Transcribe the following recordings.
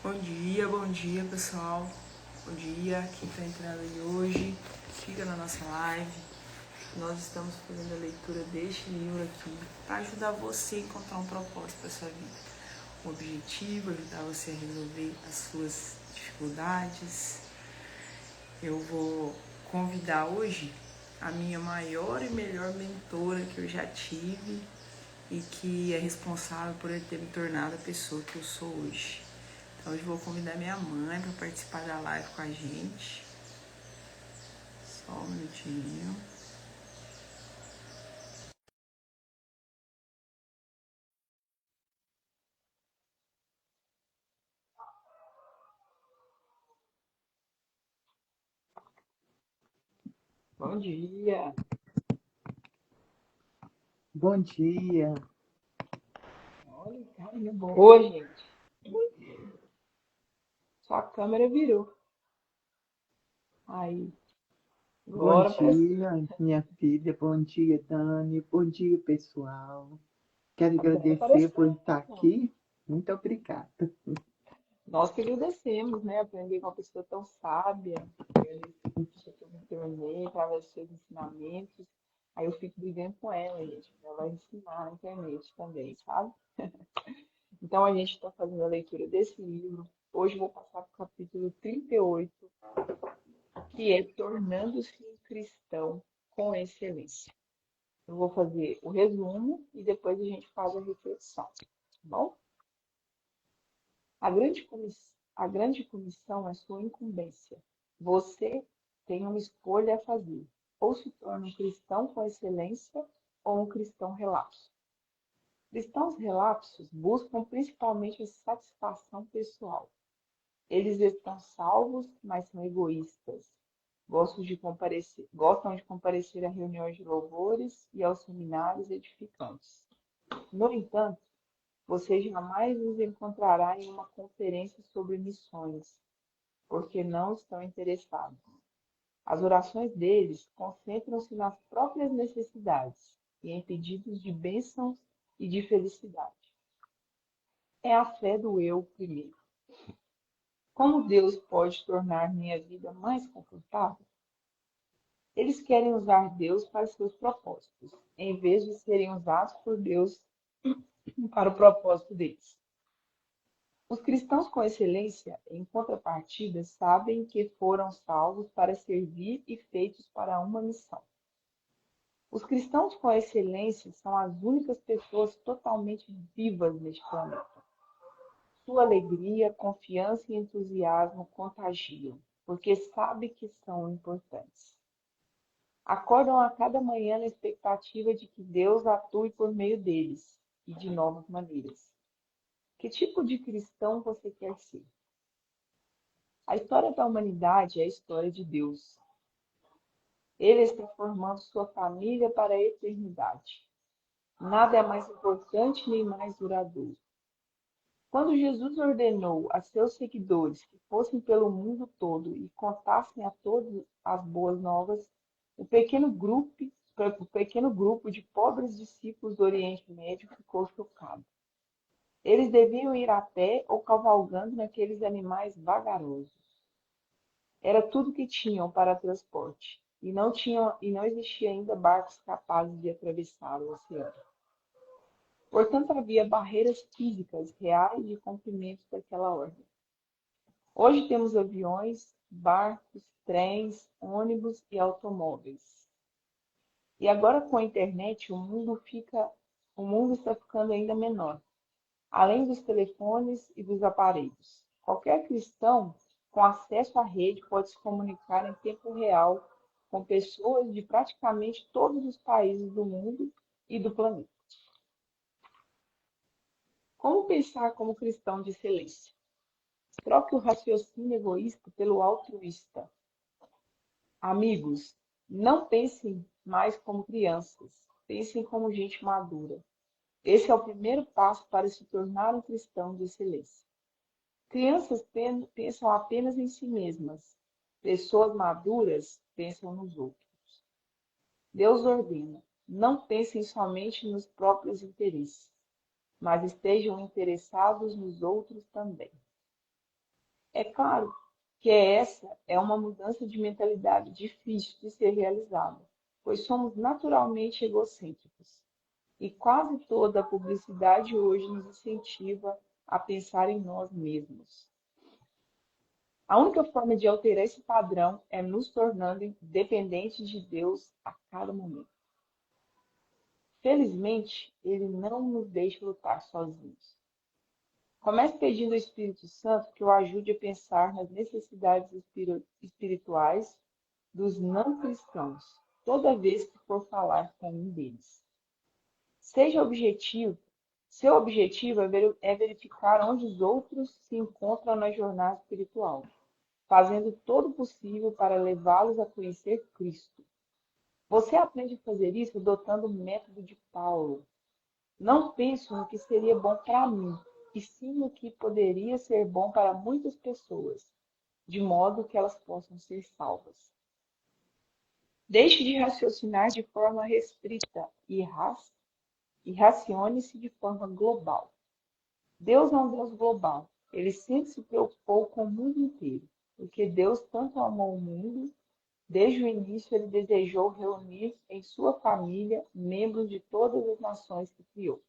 Bom dia pessoal. Bom dia, quem está entrando aí hoje, fica na nossa live. Nós estamos fazendo a leitura deste livro aqui para ajudar você a encontrar um propósito para sua vida. Um objetivo, ajudar você a resolver as suas dificuldades. Eu vou convidar hoje a minha maior e melhor mentora que eu já tive e que é responsável por ter me tornado a pessoa que eu sou hoje. Então hoje eu vou convidar minha mãe para participar da live com a gente. Só um minutinho. Bom dia. Bom dia. Olha, carinha boa, gente. Sua câmera virou. Aí, Bom agora parece. dia, minha filha. Bom dia, Dani. Bom dia, pessoal. Quero Agora agradecer por apareceu. estar aqui. Muito obrigada. Nós que agradecemos, né? Aprender com uma pessoa tão sábia. Agradecer com a pessoa que eu me tornei, através dos seus ensinamentos. Aí eu fico brigando com ela, gente. Ela vai ensinar na internet também, sabe? Então a gente está fazendo a leitura desse livro. Hoje eu vou passar para o capítulo 38, que é Tornando-se um Cristão com Excelência. Eu vou fazer o resumo e depois a gente faz a reflexão, tá bom? A grande comissão é sua incumbência. Você tem uma escolha a fazer. Ou se torna um cristão com excelência ou um cristão relapso. Cristãos relapsos buscam principalmente a satisfação pessoal. Eles estão salvos, mas são egoístas. Gostam de comparecer a reuniões de louvores e aos seminários edificantes. No entanto, você jamais os encontrará em uma conferência sobre missões, porque não estão interessados. As orações deles concentram-se nas próprias necessidades e em pedidos de bênçãos e de felicidade. É a fé do eu primeiro. Como Deus pode tornar minha vida mais confortável? Eles querem usar Deus para seus propósitos, em vez de serem usados por Deus para o propósito deles. Os cristãos com excelência, em contrapartida, sabem que foram salvos para servir e feitos para uma missão. Os cristãos com excelência são as únicas pessoas totalmente vivas neste planeta. Sua alegria, confiança e entusiasmo contagiam, porque sabem que são importantes. Acordam a cada manhã na expectativa de que Deus atue por meio deles e de novas maneiras. Que tipo de cristão você quer ser? A história da humanidade é a história de Deus. Ele está formando sua família para a eternidade. Nada é mais importante nem mais duradouro. Quando Jesus ordenou a seus seguidores que fossem pelo mundo todo e contassem a todos as boas novas, o pequeno grupo de pobres discípulos do Oriente Médio ficou chocado. Eles deviam ir a pé ou cavalgando naqueles animais vagarosos. Era tudo que tinham para transporte, e não existia ainda barcos capazes de atravessar o oceano. Portanto, havia barreiras físicas reais de cumprimento daquela ordem. Hoje temos aviões, barcos, trens, ônibus e automóveis. E agora com a internet, o mundo está ficando ainda menor, além dos telefones e dos aparelhos. Qualquer cristão com acesso à rede pode se comunicar em tempo real com pessoas de praticamente todos os países do mundo e do planeta. Como pensar como cristão de excelência? Troque o raciocínio egoísta pelo altruísta. Amigos, não pensem mais como crianças, pensem como gente madura. Esse é o primeiro passo para se tornar um cristão de excelência. Crianças pensam apenas em si mesmas. Pessoas maduras pensam nos outros. Deus ordena: não pensem somente nos próprios interesses, mas estejam interessados nos outros também. É claro que essa é uma mudança de mentalidade difícil de ser realizada, pois somos naturalmente egocêntricos. E quase toda a publicidade hoje nos incentiva a pensar em nós mesmos. A única forma de alterar esse padrão é nos tornando dependentes de Deus a cada momento. Felizmente, Ele não nos deixa lutar sozinhos. Comece pedindo ao Espírito Santo que o ajude a pensar nas necessidades espirituais dos não cristãos, toda vez que for falar com um deles. Seja objetivo. Seu objetivo é verificar onde os outros se encontram na jornada espiritual, fazendo todo o possível para levá-los a conhecer Cristo. Você aprende a fazer isso adotando o método de Paulo. Não penso no que seria bom para mim, e sim no que poderia ser bom para muitas pessoas, de modo que elas possam ser salvas. Deixe de raciocinar de forma restrita e racione-se de forma global. Deus é um Deus global. Ele sempre se preocupou com o mundo inteiro, porque Deus tanto amou o mundo, desde o início ele desejou reunir em sua família membros de todas as nações que criou.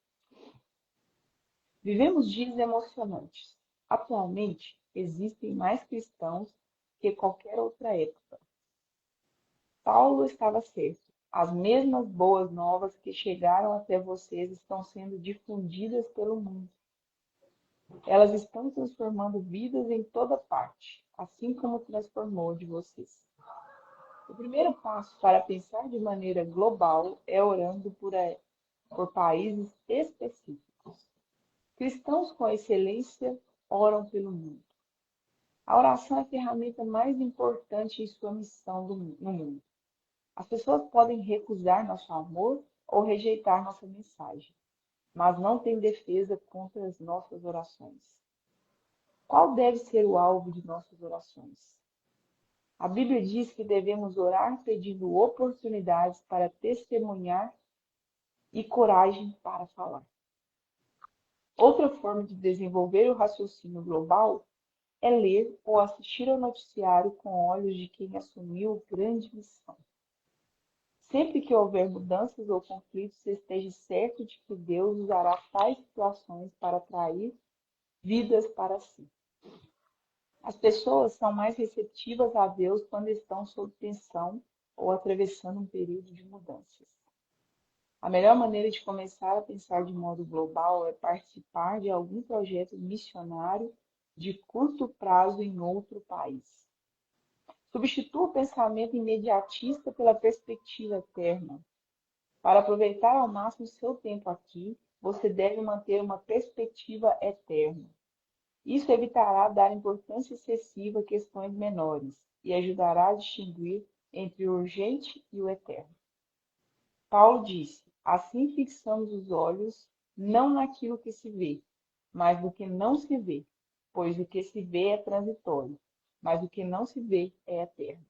Vivemos dias emocionantes. Atualmente, existem mais cristãos que qualquer outra época. Paulo estava certo. As mesmas boas novas que chegaram até vocês estão sendo difundidas pelo mundo. Elas estão transformando vidas em toda parte, assim como transformou de vocês. O primeiro passo para pensar de maneira global é orando por países específicos. Cristãos com excelência oram pelo mundo. A oração é a ferramenta mais importante em sua missão no mundo. As pessoas podem recusar nosso amor ou rejeitar nossa mensagem, mas não têm defesa contra as nossas orações. Qual deve ser o alvo de nossas orações? A Bíblia diz que devemos orar pedindo oportunidades para testemunhar e coragem para falar. Outra forma de desenvolver o raciocínio global é ler ou assistir ao noticiário com olhos de quem assumiu grande missão. Sempre que houver mudanças ou conflitos, esteja certo de que Deus usará tais situações para atrair vidas para si. As pessoas são mais receptivas a Deus quando estão sob tensão ou atravessando um período de mudanças. A melhor maneira de começar a pensar de modo global é participar de algum projeto missionário de curto prazo em outro país. Substitua o pensamento imediatista pela perspectiva eterna. Para aproveitar ao máximo seu tempo aqui, você deve manter uma perspectiva eterna. Isso evitará dar importância excessiva a questões menores e ajudará a distinguir entre o urgente e o eterno. Paulo disse: assim fixamos os olhos não naquilo que se vê, mas no que não se vê, pois o que se vê é transitório, mas o que não se vê é eterno.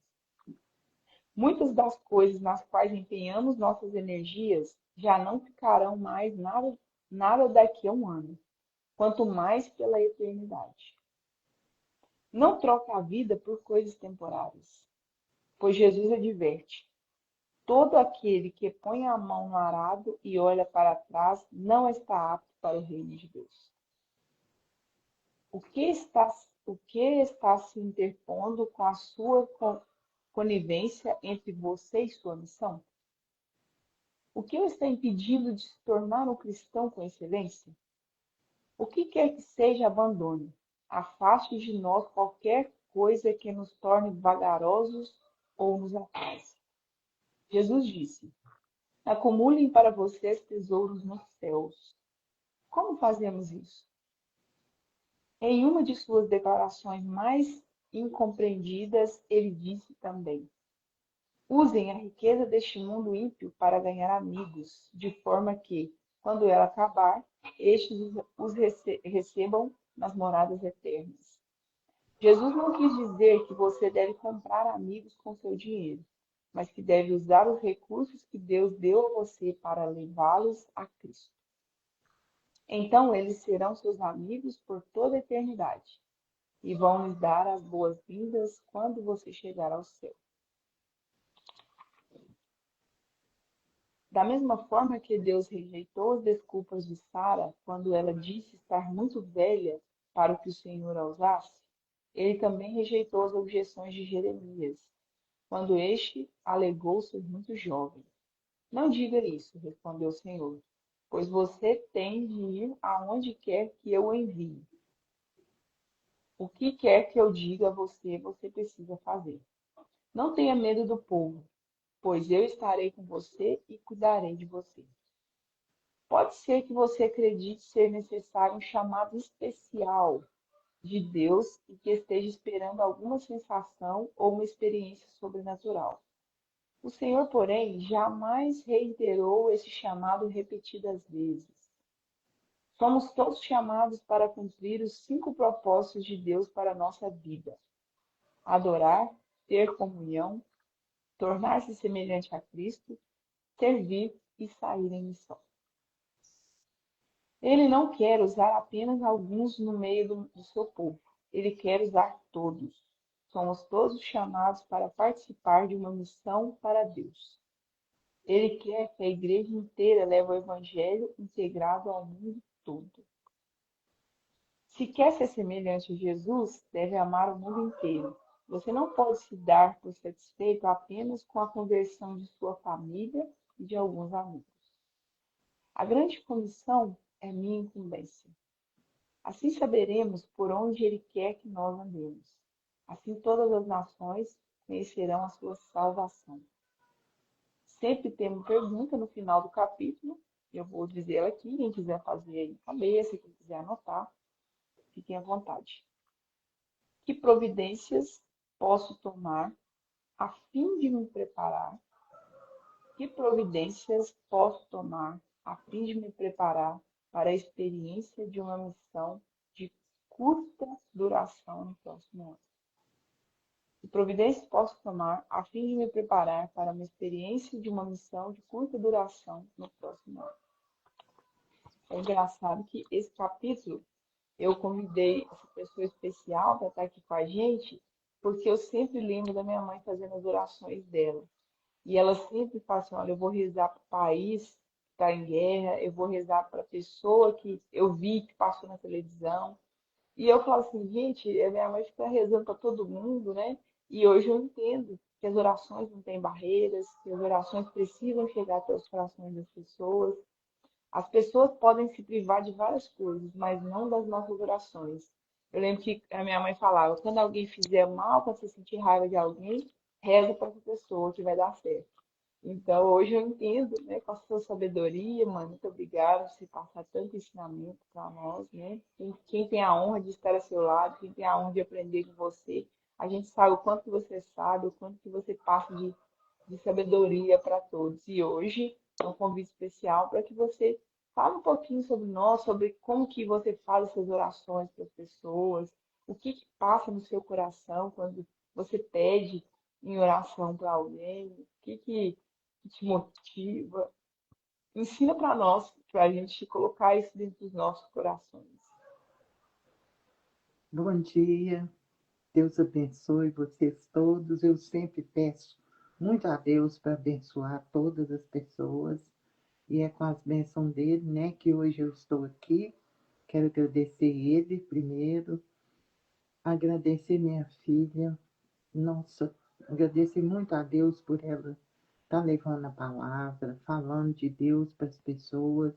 Muitas das coisas nas quais empenhamos nossas energias já não ficarão mais nada daqui a um ano, quanto mais pela eternidade. Não troque a vida por coisas temporárias, pois Jesus adverte: todo aquele que põe a mão no arado e olha para trás não está apto para o reino de Deus. O que está se interpondo com a sua conivência entre você e sua missão? O que o está impedindo de se tornar um cristão com excelência? O que quer que seja, abandone. Afaste de nós qualquer coisa que nos torne vagarosos ou nos atrase. Jesus disse: acumulem para vocês tesouros nos céus. Como fazemos isso? Em uma de suas declarações mais incompreendidas, ele disse também: usem a riqueza deste mundo ímpio para ganhar amigos, de forma que, quando ela acabar, estes os recebam nas moradas eternas. Jesus não quis dizer que você deve comprar amigos com seu dinheiro, mas que deve usar os recursos que Deus deu a você para levá-los a Cristo. Então eles serão seus amigos por toda a eternidade. e vão lhe dar as boas-vindas quando você chegar ao céu. Da mesma forma que Deus rejeitou as desculpas de Sara quando ela disse estar muito velha para o que o Senhor a usasse, ele também rejeitou as objeções de Jeremias, quando este alegou ser muito jovem. Não diga isso, respondeu o Senhor, pois você tem de ir aonde quer que eu o envie. O que quer que eu diga a você, você precisa fazer. Não tenha medo do povo, pois eu estarei com você e cuidarei de você. Pode ser que você acredite ser necessário um chamado especial de Deus e que esteja esperando alguma sensação ou uma experiência sobrenatural. O Senhor, porém, jamais reiterou esse chamado repetidas vezes. Somos todos chamados para cumprir os 5 propósitos de Deus para a nossa vida: adorar, ter comunhão, tornar-se semelhante a Cristo, servir e sair em missão. Ele não quer usar apenas alguns no meio do seu povo. Ele quer usar todos. Somos todos chamados para participar de uma missão para Deus. Ele quer que a igreja inteira leve o evangelho integrado ao mundo todo. Se quer ser semelhante a Jesus, deve amar o mundo inteiro. Você não pode se dar por satisfeito apenas com a conversão de sua família e de alguns amigos. A grande comissão é minha incumbência. Assim saberemos por onde Ele quer que nós andemos. Assim todas as nações conhecerão a sua salvação. Sempre tem uma pergunta no final do capítulo, eu vou dizer ela aqui, quem quiser fazer aí na cabeça, quem quiser anotar, fiquem à vontade. Que providências posso tomar a fim de me preparar? Que providências posso tomar a fim de me preparar para a experiência de uma missão de curta duração no próximo ano? Que providências posso tomar a fim de me preparar para uma experiência de uma missão de curta duração no próximo ano? É engraçado que esse capítulo eu convidei essa pessoa especial para estar aqui com a gente, porque eu sempre lembro da minha mãe fazendo as orações dela. E ela sempre fala assim, olha, eu vou rezar para o país que está em guerra, eu vou rezar para a pessoa que eu vi que passou na televisão. E eu falo assim, gente, a minha mãe fica rezando para todo mundo, né? E hoje eu entendo que as orações não têm barreiras, que as orações precisam chegar até os corações das pessoas. As pessoas podem se privar de várias coisas, mas não das nossas orações. Eu lembro que a minha mãe falava, quando alguém fizer mal, quando você sentir raiva de alguém, reza para essa pessoa que vai dar certo. Então, hoje eu entendo, né, com a sua sabedoria, mãe, muito obrigada por você passar tanto ensinamento para nós, né? Quem tem a honra de estar ao seu lado, quem tem a honra de aprender com você, a gente sabe o quanto que você sabe, o quanto que você passa de sabedoria para todos. E hoje é um convite especial para que você fale um pouquinho sobre nós, sobre como que você faz essas orações para as pessoas, o que que passa no seu coração quando você pede em oração para alguém, o que te motiva. Ensina para nós, para a gente colocar isso dentro dos nossos corações. Bom dia, Deus abençoe vocês todos. Eu sempre peço muito a Deus para abençoar todas as pessoas. E é com as bênçãos dele, né, que hoje eu estou aqui. Quero agradecer ele primeiro, agradecer minha filha. Nossa, agradecer muito a Deus por ela estar levando a palavra, falando de Deus para as pessoas.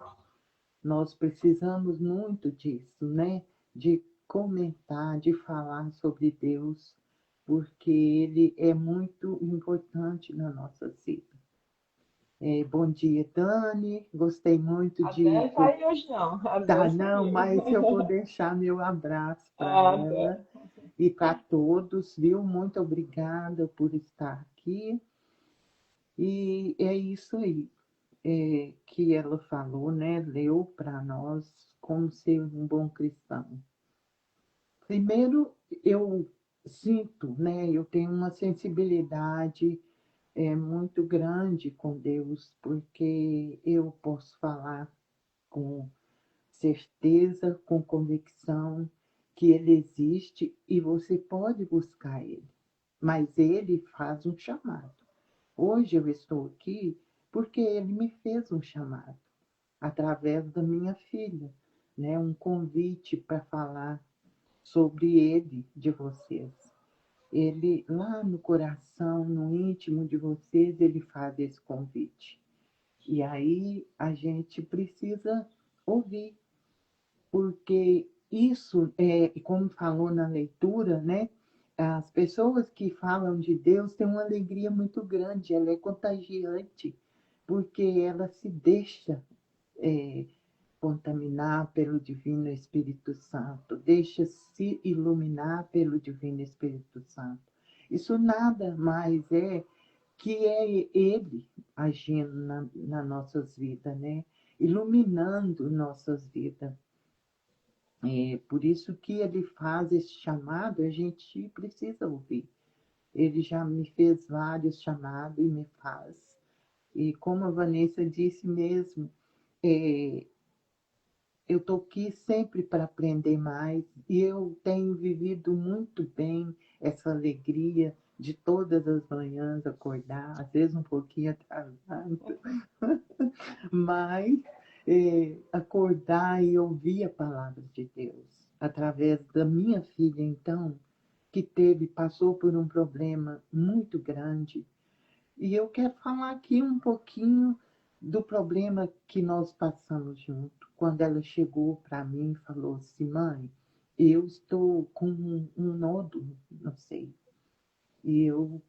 Nós precisamos muito disso, né? De comentar, de falar sobre Deus, porque Ele é muito importante na nossa vida. Bom dia, Dani. Gostei muito A de. Dani está aí hoje não, a Tá, Dani não, sumiu. mas eu vou deixar meu abraço para Ah, ela tá. e para todos, viu? Muito obrigada por estar aqui. E é isso aí que ela falou, né? Leu para nós como ser um bom cristão. Primeiro, eu sinto, né? Eu tenho uma sensibilidade muito grande com Deus, porque eu posso falar com certeza, com convicção, que ele existe e você pode buscar ele, mas ele faz um chamado. Hoje eu estou aqui porque ele me fez um chamado através da minha filha, né? Um convite para falar sobre ele de vocês. Ele, lá no coração, no íntimo de vocês, ele faz esse convite. E aí a gente precisa ouvir, porque isso, como falou na leitura, né? As pessoas que falam de Deus têm uma alegria muito grande, ela é contagiante, porque ela se deixa é, contaminar pelo Divino Espírito Santo, deixa-se iluminar pelo Divino Espírito Santo. Isso nada mais é que é Ele agindo nas nossas vidas, né? Iluminando nossas vidas. É por isso que Ele faz esse chamado, a gente precisa ouvir. Ele já me fez vários chamados e me faz. E como a Vanessa disse mesmo, é, eu estou aqui sempre para aprender mais e eu tenho vivido muito bem essa alegria de todas as manhãs acordar, às vezes um pouquinho atrasado, mas acordar e ouvir a palavra de Deus através da minha filha, então, que passou por um problema muito grande. E eu quero falar aqui um pouquinho do problema que nós passamos junto. Quando ela chegou para mim e falou assim, mãe, eu estou com um nódulo, não sei, e eu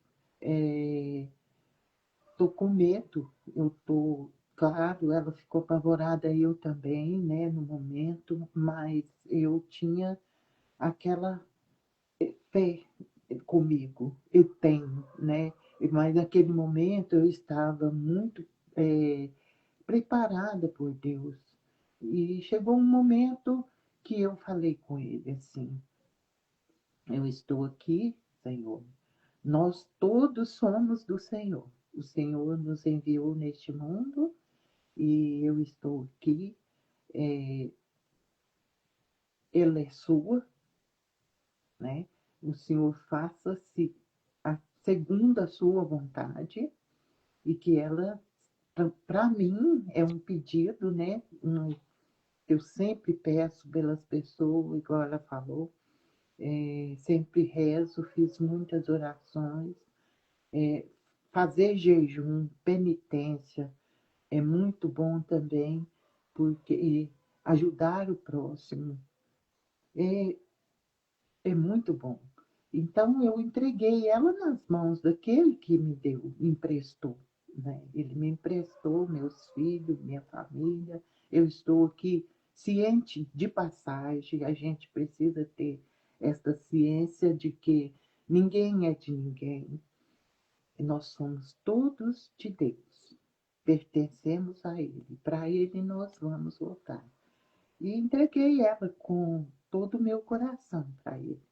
estou com medo, eu estou, claro, ela ficou apavorada, eu também, né, no momento, mas eu tinha aquela fé comigo, eu tenho, né? Mas naquele momento eu estava muito preparada por Deus. E chegou um momento que eu falei com ele assim: eu estou aqui, Senhor. Nós todos somos do Senhor. O Senhor nos enviou neste mundo e eu estou aqui. Ela é sua, né? O Senhor faça-se segundo a sua vontade e que ela, para mim, é um pedido, né? Eu sempre peço pelas pessoas, igual ela falou, sempre rezo, fiz muitas orações, fazer jejum, penitência é muito bom também, porque ajudar o próximo é, é muito bom. Então, eu entreguei ela nas mãos daquele que me deu, me emprestou. Né? Ele me emprestou meus filhos, minha família. Eu estou aqui ciente de passagem. A gente precisa ter essa ciência de que ninguém é de ninguém. Nós somos todos de Deus. Pertencemos a Ele. Para Ele nós vamos voltar. E entreguei ela com todo o meu coração para Ele.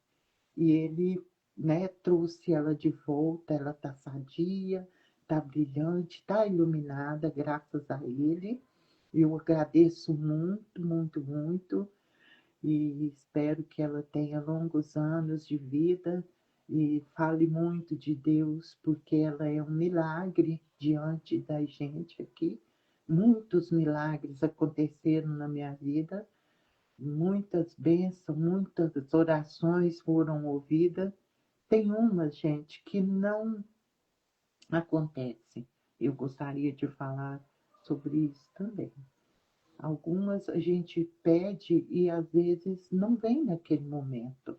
E ele, né, trouxe ela de volta, ela está sadia, está brilhante, está iluminada, graças a ele. Eu agradeço muito, muito, muito e espero que ela tenha longos anos de vida e fale muito de Deus, porque ela é um milagre diante da gente aqui. Muitos milagres aconteceram na minha vida, muitas bênçãos, muitas orações foram ouvidas. Tem uma, gente, que não acontece. Eu gostaria de falar sobre isso também. Algumas a gente pede e às vezes não vem naquele momento.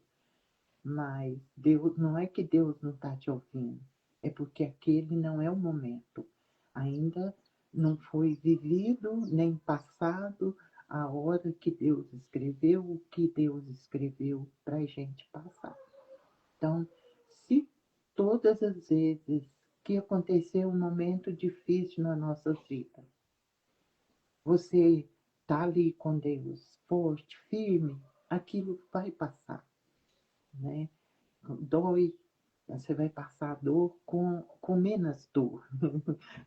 Mas Deus, não é que Deus não está te ouvindo, é porque aquele não é o momento. Ainda não foi vivido nem passado a hora que Deus escreveu, o que Deus escreveu para a gente passar. Então, se todas as vezes que acontecer um momento difícil na nossa vida, você está ali com Deus, forte, firme, aquilo vai passar, né? Dói, você vai passar dor com menos dor.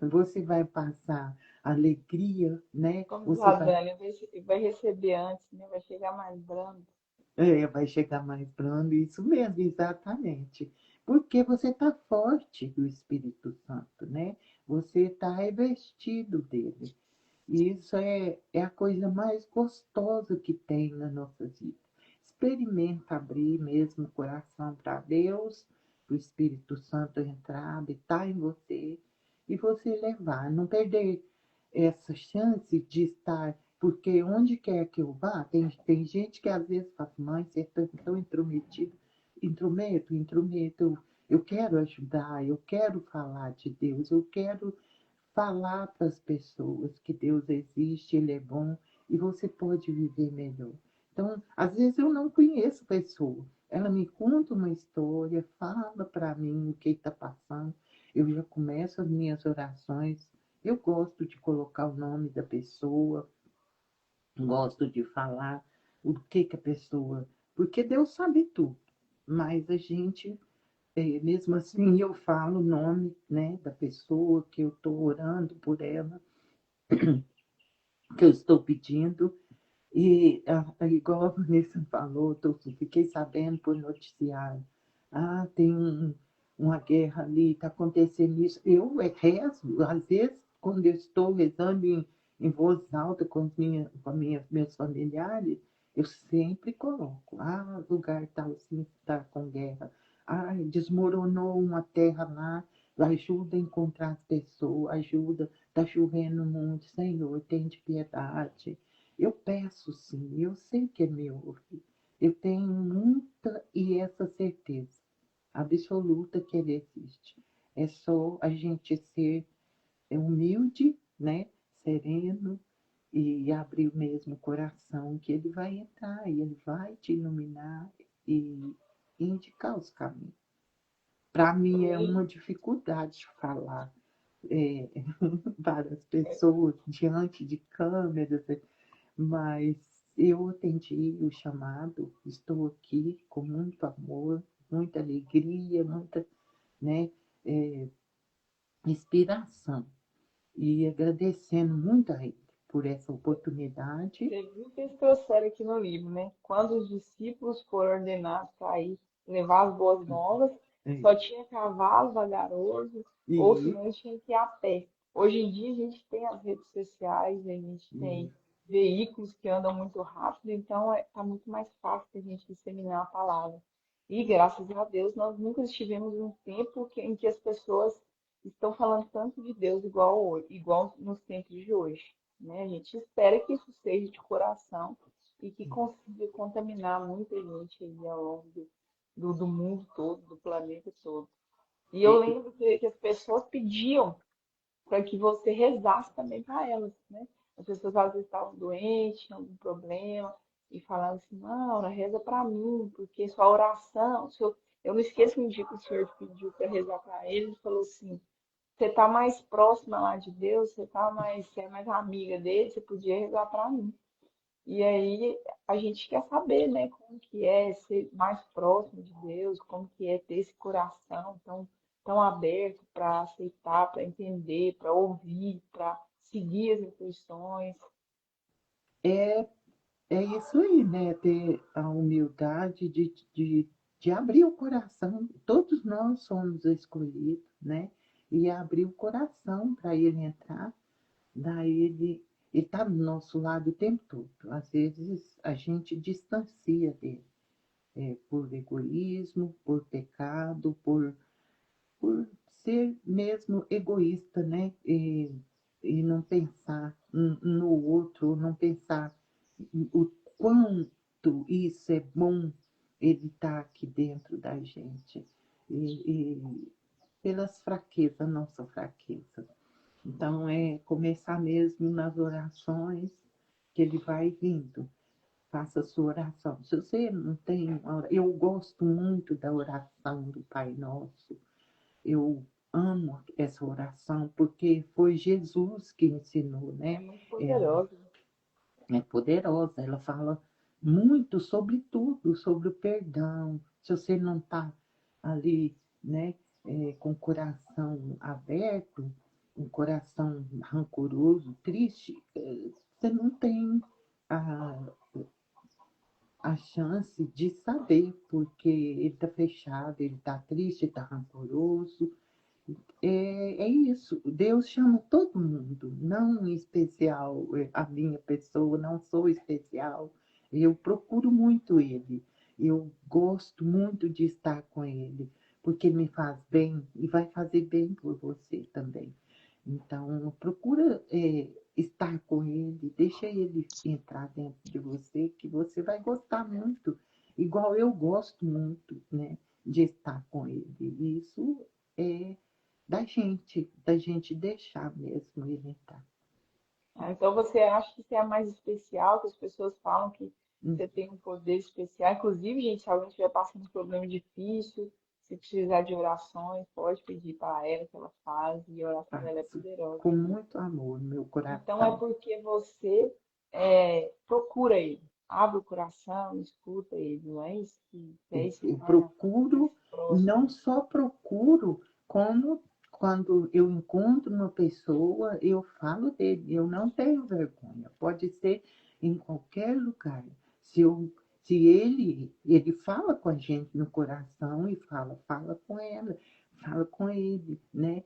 Você vai passar alegria, né? Como diz Você a vai. Dani, vai receber antes, né? Vai chegar mais brando. Vai chegar mais brando, isso mesmo, exatamente. Porque você está forte do Espírito Santo, né? Você está revestido dele. E isso é a coisa mais gostosa que tem na nossa vida. Experimenta abrir mesmo o coração para Deus, para o Espírito Santo entrar, habitar em você e você levar. Não perder essa chance de estar, porque onde quer que eu vá, tem gente que às vezes fala, mãe, você é tão intrometido, intrometo, eu quero ajudar, eu quero falar de Deus, eu quero falar para as pessoas que Deus existe, Ele é bom e você pode viver melhor. Então, às vezes eu não conheço a pessoa, ela me conta uma história, fala para mim o que está passando, eu já começo as minhas orações, eu gosto de colocar o nome da pessoa, gosto de falar o que a pessoa, porque Deus sabe tudo, mas a gente mesmo assim, eu falo o nome, né, da pessoa que eu estou orando por ela, que eu estou pedindo. E igual a Vanessa falou, fiquei sabendo por noticiário. Tem uma guerra ali, está acontecendo isso. Eu rezo, às vezes, quando eu estou rezando em voz alta meus familiares, eu sempre coloco, lugar tal assim está com guerra. Desmoronou uma terra lá, ajuda a encontrar as pessoas, ajuda, está chovendo muito, Senhor, tem de piedade. Eu peço sim, eu sei que é meu. Eu tenho muita e essa certeza absoluta que ele existe. É só a gente ser humilde, né? Sereno e abrir mesmo o coração que ele vai entrar e ele vai te iluminar e indicar os caminhos. Para mim é uma dificuldade falar para as pessoas diante de câmeras, mas eu atendi o chamado, estou aqui com muito amor, muita alegria, muita, né, é, inspiração. E agradecendo muito a ele por essa oportunidade. Você viu que eles trouxeram aqui no livro, né? Quando os discípulos foram ordenados para ir levar as boas novas, É, só tinha cavalo vagaroso, ou e, senão eles tinham que ir a pé. Hoje em dia a gente tem as redes sociais, a gente e, tem veículos que andam muito rápido, então tá muito mais fácil a gente disseminar a palavra. E graças a Deus nós nunca estivemos em um tempo em que as pessoas estão falando tanto de Deus igual nos tempos de hoje, né? A gente espera que isso seja de coração e que consiga contaminar muita gente aí ao longo do mundo todo, do planeta todo. E eu e, lembro que as pessoas pediam para que você rezasse também para elas, né? As pessoas às vezes estavam doentes, tinham algum problema, e falavam assim, Maura, reza para mim, porque sua oração, eu não esqueço um dia que o Senhor pediu para rezar para ele, ele falou assim, você tá mais próxima lá de Deus, você é mais amiga dele, você podia rezar para mim. E aí a gente quer saber, né, como que é ser mais próximo de Deus, como que é ter esse coração tão aberto para aceitar, para entender, para ouvir, para seguir as instruções. é, é isso aí, né? Ter a humildade de abrir o coração. Todos nós somos escolhidos, né? E abrir o coração para ele entrar. Daí ele está do nosso lado o tempo todo. Às vezes a gente distancia dele, por egoísmo, por pecado, por ser mesmo egoísta, né? E não pensar no outro, não pensar o quanto isso é bom ele estar aqui dentro da gente. E pelas fraquezas, nossa fraqueza. Então, é começar mesmo nas orações, que ele vai vindo. Faça a sua oração. Se você não tem. Eu gosto muito da oração do Pai Nosso. Eu amo essa oração, porque foi Jesus que ensinou, É né? muito Ela poderoso. é poderosa, ela fala muito sobre tudo, sobre o perdão. Se você não está ali, né, com o coração aberto, um coração rancoroso, triste, você não tem a, a chance de saber, porque ele está fechado, ele está triste, está rancoroso. É isso, Deus chama todo mundo, não em especial a minha pessoa, não sou especial. Eu procuro muito Ele, eu gosto muito de estar com Ele, porque me faz bem e vai fazer bem por você também. Então, procura estar com Ele, deixa Ele entrar dentro de você, que você vai gostar muito, igual eu gosto muito, né, de estar com Ele. E isso é da gente deixar mesmo ele entrar. Então você acha que você é mais especial, que as pessoas falam que Hum, você tem um poder especial. Inclusive, gente, se alguém estiver passando por um problema difícil, se precisar de orações, pode pedir para ela que ela faz, e a oração dela é Faço poderosa. com muito amor no meu Então é coração. porque você procura ele, abre o coração, escuta ele, não é isso que é isso que Eu torna mais procuro, próximo. não só procuro, como quando eu encontro uma pessoa, eu falo dele, eu não tenho vergonha. Pode ser em qualquer lugar. Se, eu, se ele fala com a gente no coração e fala com ela, fala com ele, né?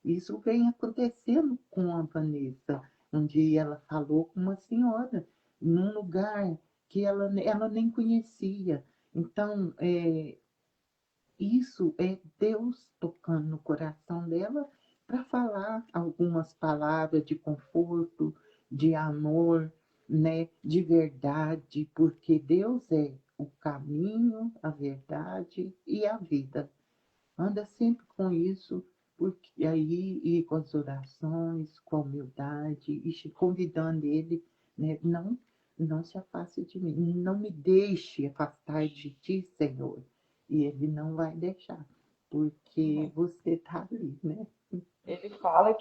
Isso vem acontecendo com a Vanessa. Um dia ela falou com uma senhora num lugar que ela nem conhecia. Então, isso é Deus tocando no coração dela para falar algumas palavras de conforto, de amor, né, de verdade, porque Deus é o caminho, a verdade e a vida. Anda sempre com isso, porque aí e com as orações, com a humildade, e convidando ele, né? Não se afaste de mim, não me deixe afastar de ti, Senhor. E ele não vai deixar, porque você está ali, né? Ele fala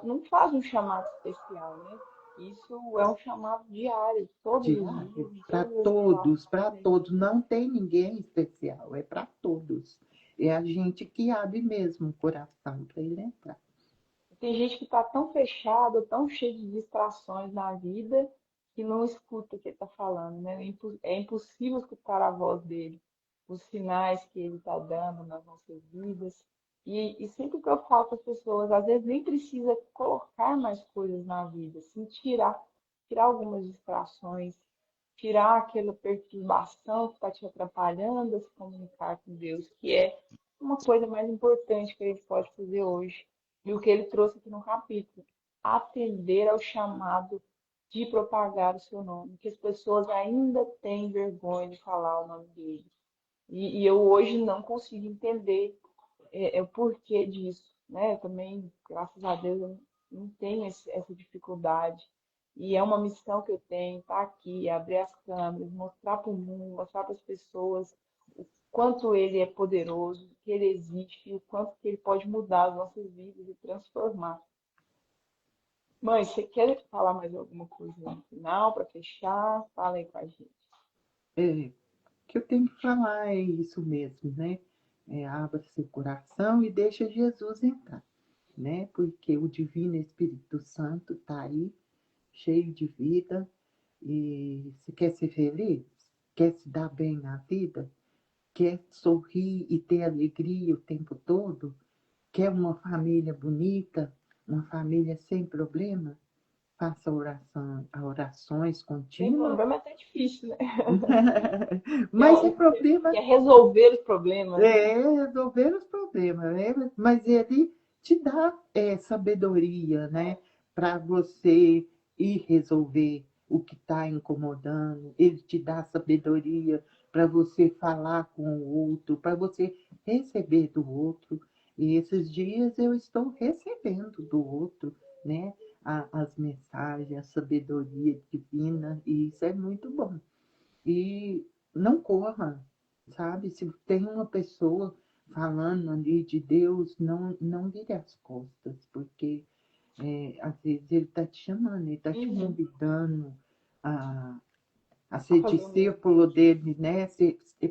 não faz um chamado especial, né? Isso é um chamado diário, todos os Diário, dias, em todas as situações. para todos, não tem ninguém especial, é para todos. É a gente que abre mesmo o coração para ele entrar. Tem gente que está tão fechada, tão cheia de distrações na vida, que não escuta o que ele está falando, né? É impossível escutar a voz dele, os sinais que ele está dando nas nossas vidas. E sempre que eu falo para as pessoas, às vezes nem precisa colocar mais coisas na vida, assim, tirar algumas distrações, tirar aquela perturbação que está te atrapalhando a se comunicar com Deus, que é uma coisa mais importante que a gente pode fazer hoje. E o que ele trouxe aqui no capítulo, atender ao chamado de propagar o seu nome, que as pessoas ainda têm vergonha de falar o nome dele. E eu hoje não consigo entender o porquê disso, né? Eu também, graças a Deus, eu não tenho essa dificuldade. E é uma missão que eu tenho, estar aqui, abrir as câmeras, mostrar para o mundo, mostrar para as pessoas o quanto ele é poderoso, que ele existe, e o quanto que ele pode mudar as nossas vidas e transformar. Mãe, você quer falar mais alguma coisa no final para fechar? Fala aí com a gente. É, que eu tenho que falar é isso mesmo, né? Abra seu coração e deixa Jesus entrar, né? Porque o Divino Espírito Santo está aí, cheio de vida, e se quer ser feliz, quer se dar bem na vida, quer sorrir e ter alegria o tempo todo, quer uma família bonita, uma família sem problema, faça orações Sem contínuas. problema é até difícil, né? Mas é problema. Que é resolver os problemas, né? Resolver os problemas, né? Mas ele te dá sabedoria, né? Para você ir resolver o que está incomodando, ele te dá sabedoria para você falar com o outro, para você receber do outro. E esses dias eu estou recebendo do outro, né? As mensagens, a sabedoria divina, e isso é muito bom. E não corra, sabe? Se tem uma pessoa falando ali de Deus, não vire as costas, porque às vezes ele está te chamando, ele está te Uhum. convidando a, a A ser fazer o mesmo. discípulo dele, né?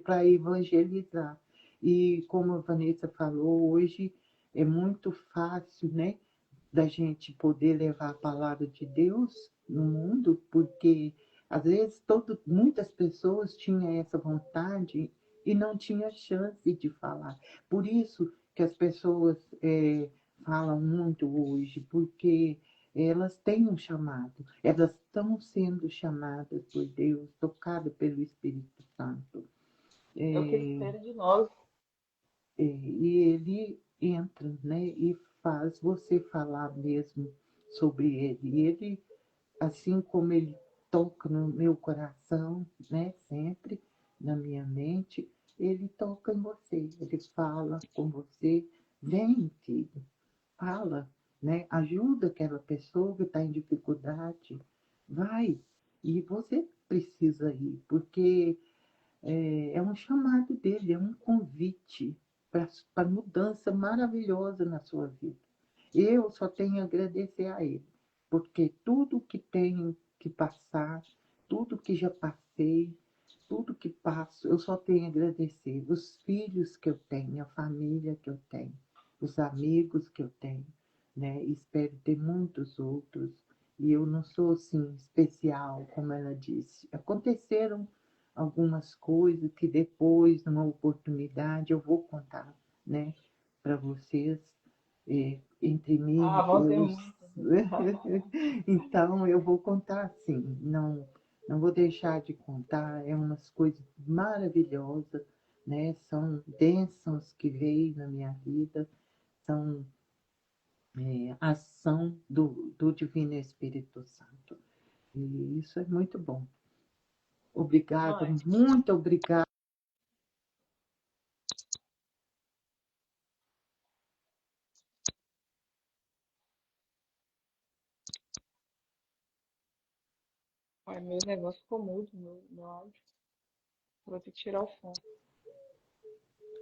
Para evangelizar. E como a Vanessa falou, hoje é muito fácil, né? Da gente poder levar a palavra de Deus no mundo, porque Às vezes, muitas pessoas tinham essa vontade e não tinham chance de falar. Por isso que as pessoas falam muito hoje, porque elas têm um chamado, elas estão sendo chamadas por Deus, tocadas pelo Espírito Santo. É o que ele espera de nós. E ele entra, né, e faz você falar mesmo sobre ele. E ele, assim como ele toca no meu coração, né, sempre na minha mente, ele toca em você, ele fala com você, vem, filho, fala, né, ajuda aquela pessoa que está em dificuldade, vai, e você precisa ir, porque é um chamado dele, é um convite para mudança maravilhosa na sua vida. Eu só tenho a agradecer a ele, porque tudo que tenho que passar, tudo que já passei, tudo que passo, eu só tenho a agradecer. Os filhos que eu tenho, a família que eu tenho, os amigos que eu tenho, né? Espero ter muitos outros. E eu não sou assim especial, como ela disse. Aconteceram algumas coisas que depois, numa oportunidade, eu vou contar, né, para vocês, entre mim Ah, e vão ter Deus. muitas. Então, eu vou contar sim, não vou deixar de contar, é umas coisas maravilhosas, né? São bênçãos que veio na minha vida, são ação do Divino Espírito Santo. E isso é muito bom. Obrigada, Mãe, muito obrigada. meu negócio ficou mudo, meu áudio. Vou ter que tirar o fone.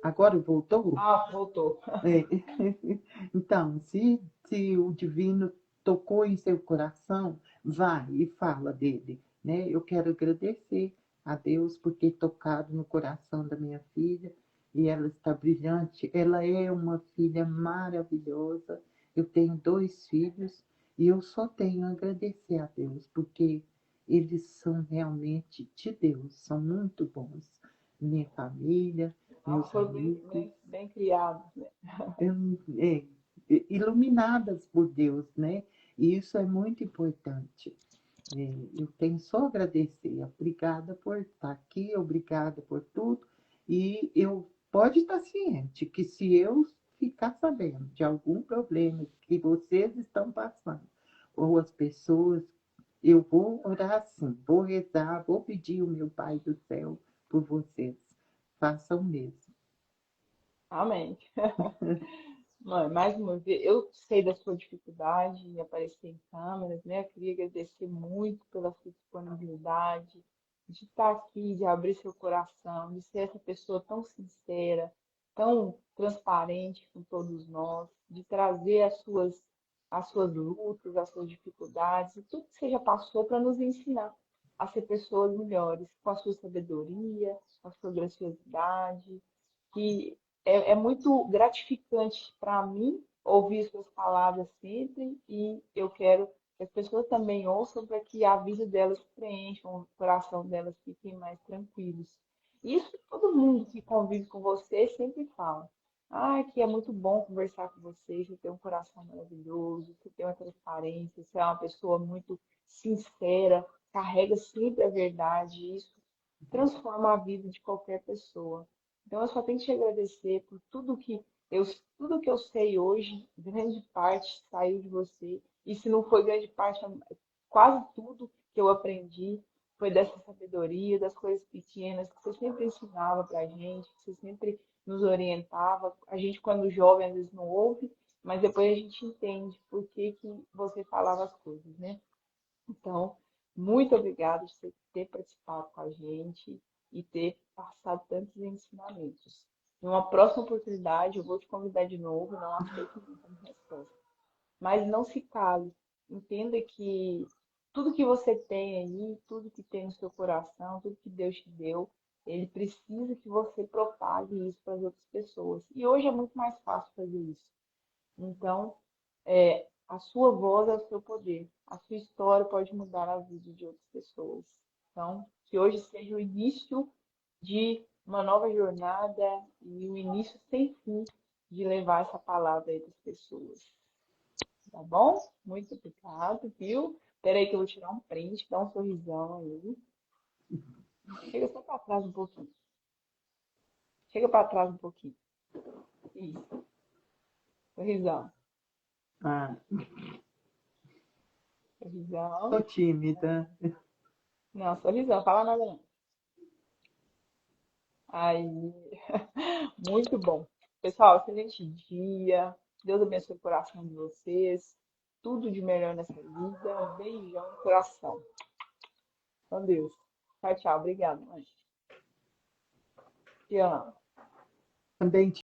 Agora voltou? Ah, voltou. É. Então, se o divino tocou em seu coração, vai e fala dele, né? Eu quero agradecer a Deus por ter tocado no coração da minha filha e ela está brilhante. Ela é uma filha maravilhosa. Eu tenho 2 filhos e eu só tenho a agradecer a Deus porque eles são realmente de Deus, são muito bons. Minha família, Elas meus foram amigos bem criadas, né? é, iluminadas por Deus, né? E isso é muito importante. Eu tenho só a agradecer. Obrigada por estar aqui, obrigada por tudo. E eu pode estar ciente que se eu ficar sabendo de algum problema que vocês estão passando, ou as pessoas, eu vou orar sim, vou rezar, vou pedir o meu Pai do céu por vocês. Façam o mesmo. Amém. Mãe, mais uma vez, eu sei da sua dificuldade em aparecer em câmeras, né? Eu queria agradecer muito pela sua disponibilidade, de estar aqui, de abrir seu coração, de ser essa pessoa tão sincera, tão transparente com todos nós, de trazer as suas lutas, as suas dificuldades e tudo que você já passou para nos ensinar a ser pessoas melhores, com a sua sabedoria, com a sua graciosidade, que é muito gratificante para mim ouvir suas palavras sempre e eu quero que as pessoas também ouçam para que a vida delas preencham, o coração delas fiquem mais tranquilos. Isso todo mundo que convive com você sempre fala. Ah, que é muito bom conversar com você, você tem um coração maravilhoso, você tem uma transparência, você é uma pessoa muito sincera, carrega sempre a verdade, e isso transforma a vida de qualquer pessoa. Então, eu só tenho que te agradecer por tudo que eu sei hoje, grande parte saiu de você. E se não foi grande parte, quase tudo que eu aprendi foi dessa sabedoria, das coisas pequenas que você sempre ensinava pra gente, que você sempre nos orientava. A gente, quando jovem, às vezes não ouve, mas depois a gente entende por que que você falava as coisas, né? Então, muito obrigada por você ter participado com a gente e ter passado tantos ensinamentos. Em uma próxima oportunidade, eu vou te convidar de novo, não aceito não como resposta. Mas não se cale. Entenda que tudo que você tem aí, tudo que tem no seu coração, tudo que Deus te deu, ele precisa que você propague isso para as outras pessoas. E hoje é muito mais fácil fazer isso. Então, a sua voz é o seu poder. A sua história pode mudar a vida de outras pessoas. Então, que hoje seja o início de uma nova jornada e o início sem fim de levar essa palavra aí das pessoas. Tá bom? Muito obrigado, viu? Espera aí que eu vou tirar um print, dar um sorrisão aí. Chega só para trás um pouquinho. Chega para trás um pouquinho. Isso. Sorrisão. Ah, tô Sorrisão. tímida. Não, sorrisão. Fala nada não. Aí. Muito bom. Pessoal, excelente dia. Deus abençoe o coração de vocês. Tudo de melhor nessa vida. Um beijão no coração. Com Deus. Tchau, tchau. Obrigada, mãe. Te amo. Também